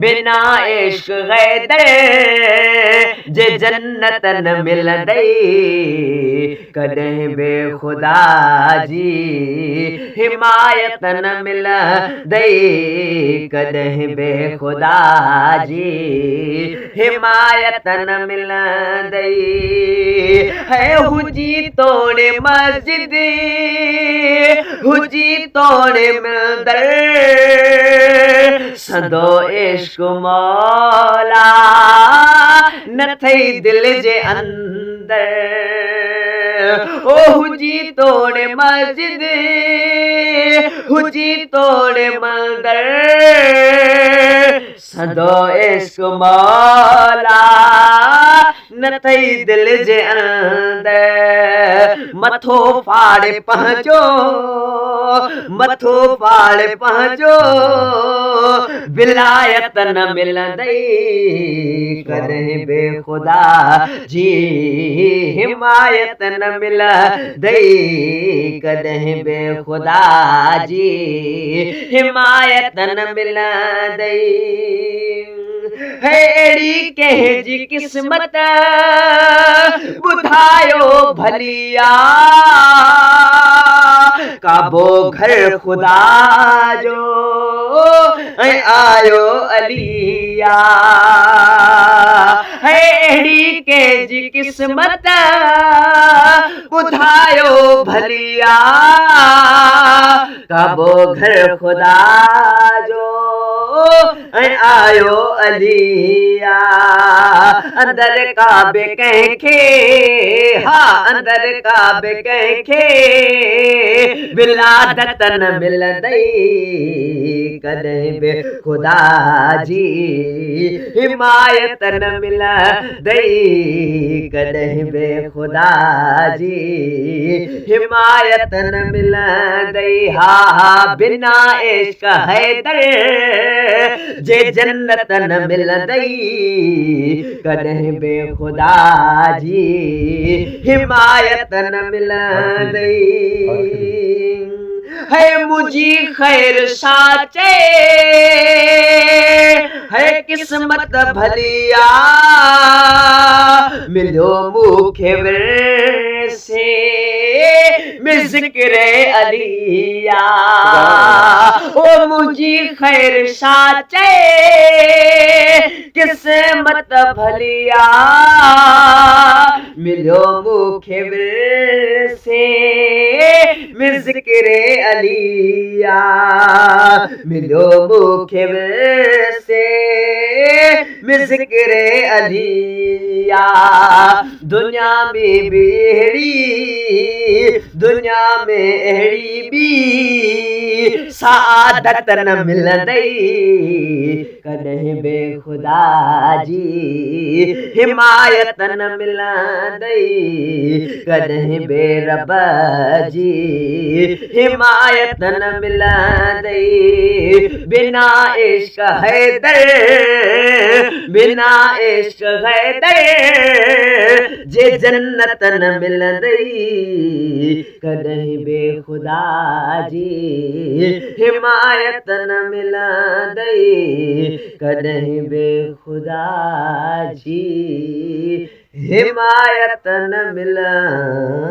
बिना इश्क गैदर जे जन्नत न मिलंदई कॾहिं बे खुदा जी हिमायत न मिलंदई कॾहिं बे खुदा जी हिमायत न मिलंदई है हुजी तोड़े मस्जिद हुजी तोड़े मंदर सदो इश्क मौला न थई दिल जे अंदर ओ हुजी तोड़े मस्जिद हुजी तोड़े मंदर सदो इश्क मौला न थई दिल जे अंदर मथो फाड़े पंहिंजो मथो फाड़े पंहिंजो विलायत न मिलंदई कॾहिं बे खुदा जी हिमायत न मिलंदई कॾहिं बे खुदा जी हिमायत न मिलंदई है अहिड़ी कंहिं जी क़िस्मत ॿुधायो भलिया काबो घर खुदा जो ऐं आयो अलिया है अहिड़ी कंहिं जी क़िस्मत ॿुधायो भलिया काबो घर खुदा जो ऐं आयो अलिया अंदर काबे कंहिंखे हा अंदर काबे कंहिंखे विलादत न मिलंदई कॾहिं बे खुदा जी हिमायत न मिलंदई कॾहिं बे खुदा जी हिमायत न मिलंदई हा हा बिना इश्क हैदर जे जन्नत न मिलंदई कॾहिं बे खुदा जी हिमायत न मिलंदई है मुझी खैर साचे है किस्मत भलिया मिलो मूंखे से में ज़िक्र अलिया ओ मुझी खैर साचे किस्मत भलिया मिलो मूंखे से में ज़िक्र अलिया मिलो मूंखे से में ज़िक्र अलिया दुनिया में भी दुनिया में अहिड़ी बि सादत न मिलंदई कॾहिं बे खुदा जी हिमायत न मिलंदई कॾहिं बे रब जी हिमायत न मिलंदई बिना इश्क हैदर बिना इश्क हैदर जे जन्नत न मिलंदई कॾहिं बे खुदा जी हिमायत न मिलंदई कॾहिं बे खुदा जी हिमायत न मिलंदई।